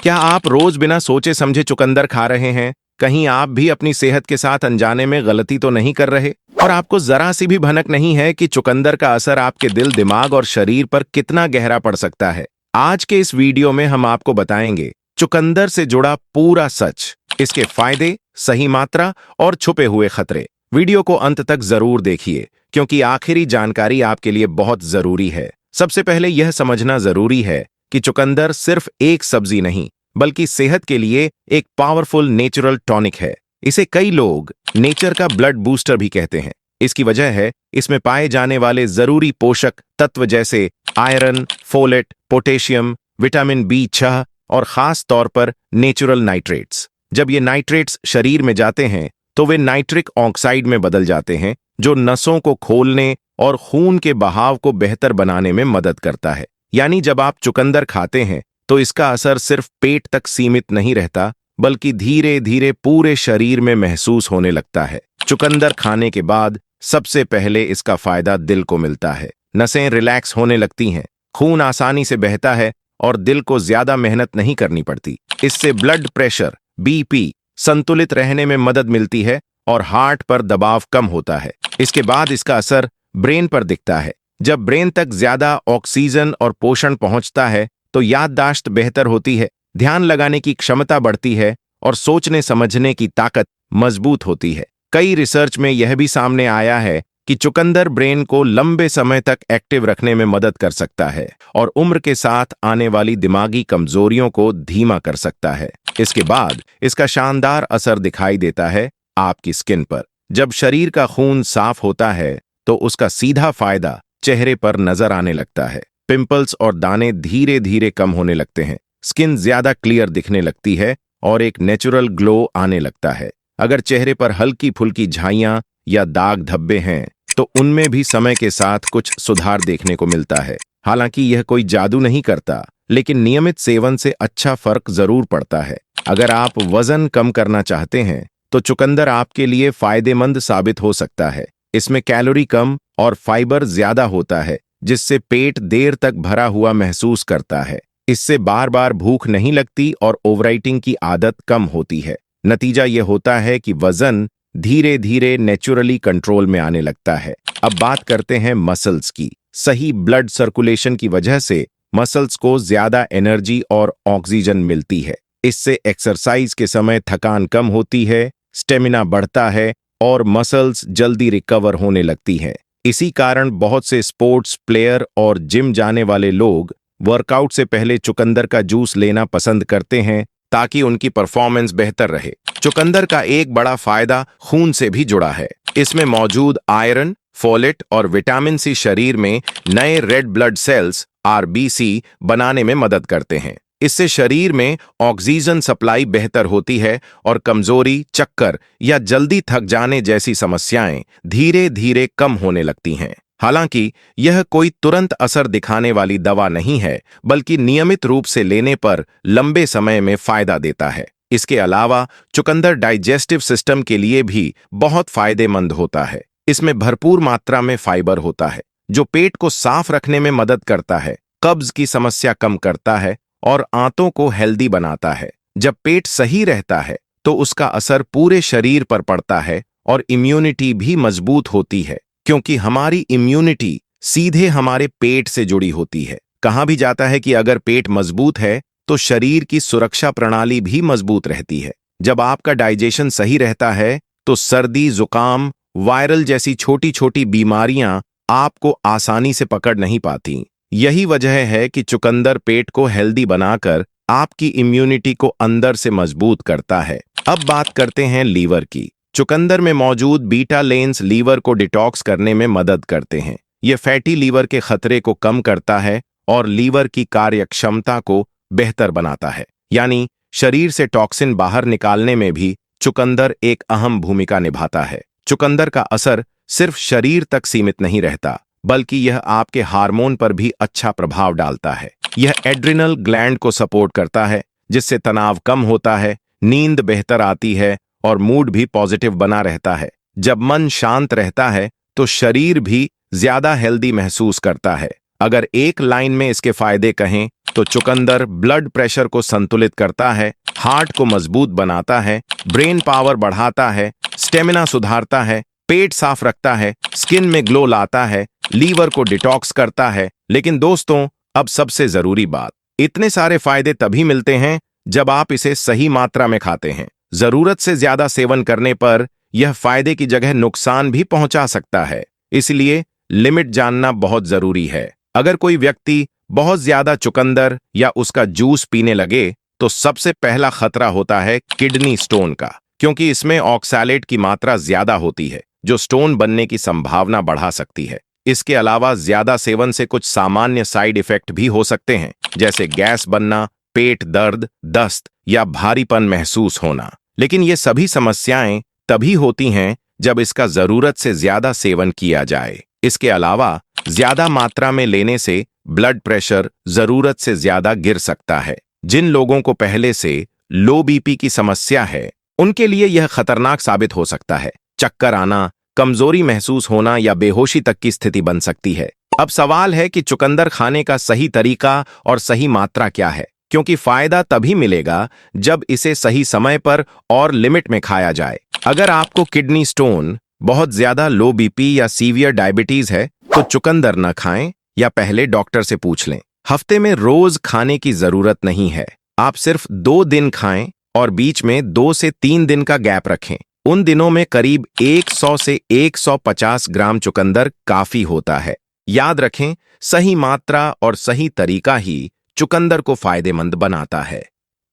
क्या आप रोज बिना सोचे समझे चुकंदर खा रहे हैं? कहीं आप भी अपनी सेहत के साथ अनजाने में गलती तो नहीं कर रहे? और आपको जरा सी भी भनक नहीं है कि चुकंदर का असर आपके दिल, दिमाग और शरीर पर कितना गहरा पड़ सकता है? आज के इस वीडियो में हम आपको बताएंगे चुकंदर से जुड़ा पूरा सच, इसके फायदे, सही मात्रा और छुपे हुए खतरे। वीडियो को अंत तक जरूर देखिए, क्योंकि आखिरी जानकारी आपके लिए बहुत जरूरी है। सबसे पहले यह समझना जरूरी है कि चुकंदर सिर्फ एक सब्जी नहीं, बल्कि सेहत के लिए एक पावरफुल नेचुरल टॉनिक है। इसे कई लोग नेचर का ब्लड बूस्टर भी कहते हैं। इसकी वजह है इसमें पाए जाने वाले जरूरी पोषक तत्व जैसे iron, folate, potassium, vitamin B6 और खास तौर पर नेचुरल नाइट्रेट्स। जब ये नाइट्रेट्स शरीर में जाते हैं तो वे नाइट्रिक ऑक्साइड में बदल जाते हैं, जो नसों को खोलने और खून के बहाव को बेहतर बनाने में मदद करता है। यानी जब आप चुकंदर खाते हैं तो इसका असर सिर्फ पेट तक सीमित नहीं रहता, बल्कि धीरे धीरे पूरे शरीर में महसूस होने लगता है। चुकंदर खाने के बाद सबसे पहले इसका फायदा दिल को मिलता है। नसें रिलैक्स होने लगती हैं, खून आसानी से बहता है और दिल को ज्यादा मेहनत नहीं करनी पड़ती। इससे ब्लड प्रेशर, BP संतुलित रहने में मदद मिलती है और हार्ट पर दबाव कम होता है। इसके बाद इसका असर ब्रेन पर दिखता है। जब ब्रेन तक ज्यादा ऑक्सीजन और पोषण पहुंचता है तो याददाश्त बेहतर होती है, ध्यान लगाने की क्षमता बढ़ती है और सोचने समझने की ताकत मजबूत होती है। कई रिसर्च में यह भी सामने आया है कि चुकंदर ब्रेन को लंबे समय तक एक्टिव रखने में मदद कर सकता है और उम्र के साथ आने वाली दिमागी कमजोरियों को धीमा कर सकता है। इसके बाद इसका शानदार असर दिखाई देता है आपकी स्किन पर। जब शरीर का खून साफ होता है तो उसका सीधा फायदा चेहरे पर नजर आने लगता है। पिंपल्स और दाने धीरे धीरे कम होने लगते हैं, स्किन ज्यादा क्लियर दिखने लगती है और एक नेचुरल ग्लो आने लगता है। अगर चेहरे पर हल्की फुल्की झाइयां या दाग धब्बे हैं तो उनमें भी समय के साथ कुछ सुधार देखने को मिलता है। हालांकि यह कोई जादू नहीं करता, लेकिन नियमित सेवन से अच्छा फर्क जरूर पड़ता है। अगर आप वजन कम करना चाहते हैं तो चुकंदर आपके लिए फायदेमंद साबित हो सकता है। इसमें कैलोरी कम और फाइबर ज्यादा होता है, जिससे पेट देर तक भरा हुआ महसूस करता है। इससे बार बार भूख नहीं लगती और ओवरईटिंग की आदत कम होती है। नतीजा यह होता है कि वजन धीरे धीरे नेचुरली कंट्रोल में आने लगता है। अब बात करते हैं मसल्स की। सही ब्लड सर्कुलेशन की वजह से मसल्स को ज्यादा एनर्जी और ऑक्सीजन मिलती है। इससे एक्सरसाइज के समय थकान कम होती है, स्टेमिना बढ़ता है और मसल्स जल्दी रिकवर होने लगती हैं। इसी कारण बहुत से स्पोर्ट्स प्लेयर और जिम जाने वाले लोग वर्कआउट से पहले चुकंदर का जूस लेना पसंद करते हैं, ताकि उनकी परफॉर्मेंस बेहतर रहे। चुकंदर का एक बड़ा फायदा खून से भी जुड़ा है। इसमें मौजूद आयरन, फोलेट और विटामिन C शरीर में नए रेड ब्लड सेल्स RBC बनाने में मदद करते हैं। इससे शरीर में ऑक्सीजन सप्लाई बेहतर होती है और कमजोरी, चक्कर या जल्दी थक जाने जैसी समस्याएं धीरे धीरे कम होने लगती हैं। हालांकि यह कोई तुरंत असर दिखाने वाली दवा नहीं है, बल्कि नियमित रूप से लेने पर लंबे समय में फायदा देता है। इसके अलावा चुकंदर डाइजेस्टिव सिस्टम के लिए भी बहुत फायदेमंद होता है। इसमें भरपूर मात्रा में फाइबर होता है, जो पेट को साफ रखने में मदद करता है, कब्ज की समस्या कम करता है और आंतों को हेल्दी बनाता है। जब पेट सही रहता है तो उसका असर पूरे शरीर पर पड़ता है और इम्यूनिटी भी मजबूत होती है, क्योंकि हमारी इम्यूनिटी सीधे हमारे पेट से जुड़ी होती है। कहा भी जाता है कि अगर पेट मजबूत है तो शरीर की सुरक्षा प्रणाली भी मजबूत रहती है। जब आपका डाइजेशन सही रहता है तो सर्दी, जुकाम, वायरल जैसी छोटी छोटी बीमारियां आपको आसानी से पकड़ नहीं पाती। यही वजह है कि चुकंदर पेट को हेल्दी बनाकर आपकी इम्यूनिटी को अंदर से मजबूत करता है। अब बात करते हैं लीवर की। चुकंदर में मौजूद बीटा लेन्स लीवर को डिटॉक्स करने में मदद करते हैं। यह फैटी लीवर के खतरे को कम करता है और लीवर की कार्यक्षमता को बेहतर बनाता है। यानी शरीर से टॉक्सिन बाहर निकालने में भी चुकंदर एक अहम भूमिका निभाता है। चुकंदर का असर सिर्फ शरीर तक सीमित नहीं रहता, बल्कि यह आपके हार्मोन पर भी अच्छा प्रभाव डालता है। यह एड्रिनल ग्लैंड को सपोर्ट करता है, जिससे तनाव कम होता है, नींद बेहतर आती है और मूड भी पॉजिटिव बना रहता है। जब मन शांत रहता है तो शरीर भी ज्यादा हेल्दी महसूस करता है। अगर एक लाइन में इसके फायदे कहें तो चुकंदर ब्लड प्रेशर को संतुलित करता है, हार्ट को मजबूत बनाता है, ब्रेन पावर बढ़ाता है, स्टेमिना सुधारता है, पेट साफ रखता है, स्किन में ग्लो लाता है, लीवर को डिटॉक्स करता है। लेकिन दोस्तों, अब सबसे जरूरी बात, इतने सारे फायदे तभी मिलते हैं जब आप इसे सही मात्रा में खाते हैं। जरूरत से ज्यादा सेवन करने पर यह फायदे की जगह नुकसान भी पहुंचा सकता है, इसलिए लिमिट जानना बहुत जरूरी है। अगर कोई व्यक्ति बहुत ज्यादा चुकंदर या उसका जूस पीने लगे तो सबसे पहला खतरा होता है किडनी स्टोन का, क्योंकि इसमें ऑक्सैलेट की मात्रा ज्यादा होती है जो स्टोन बनने की संभावना बढ़ा सकती है। इसके अलावा ज्यादा सेवन से कुछ सामान्य साइड इफेक्ट भी हो सकते हैं, जैसे गैस बनना, पेट दर्द, दस्त या भारीपन महसूस होना। लेकिन ये सभी समस्याएं तभी होती हैं जब इसका जरूरत से ज्यादा सेवन किया जाए। इसके अलावा ज्यादा मात्रा में लेने से ब्लड प्रेशर जरूरत से ज्यादा गिर सकता है। जिन लोगों को पहले से लो बीपी की समस्या है, उनके लिए यह खतरनाक साबित हो सकता है। चक्कर आना, कमजोरी महसूस होना या बेहोशी तक की स्थिति बन सकती है। अब सवाल है कि चुकंदर खाने का सही तरीका और सही मात्रा क्या है, क्योंकि फायदा तभी मिलेगा जब इसे सही समय पर और लिमिट में खाया जाए। अगर आपको किडनी स्टोन, बहुत ज्यादा लो बीपी या सीवियर डायबिटीज है तो चुकंदर न खाएं या पहले डॉक्टर से पूछ लें। हफ्ते में रोज खाने की जरूरत नहीं है, आप सिर्फ 2 दिन खाएं और बीच में 2 से 3 दिन का गैप रखें। उन दिनों में करीब 100 से 150 ग्राम चुकंदर काफी होता है। याद रखें, सही मात्रा और सही तरीका ही चुकंदर को फायदेमंद बनाता है।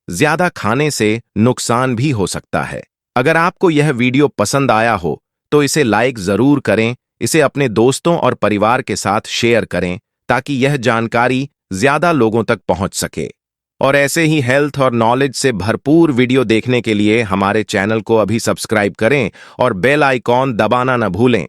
ज्यादा खाने से नुकसान भी हो सकता है। अगर आपको यह वीडियो पसंद आया हो तो इसे लाइक जरूर करें, इसे अपने दोस्तों और परिवार के साथ शेयर करें ताकि यह जानकारी ज्यादा लोगों तक पहुंच सके। और ऐसे ही हेल्थ और नॉलेज से भरपूर वीडियो देखने के लिए हमारे चैनल को अभी सब्सक्राइब करें और बेल आइकॉन दबाना न भूलें।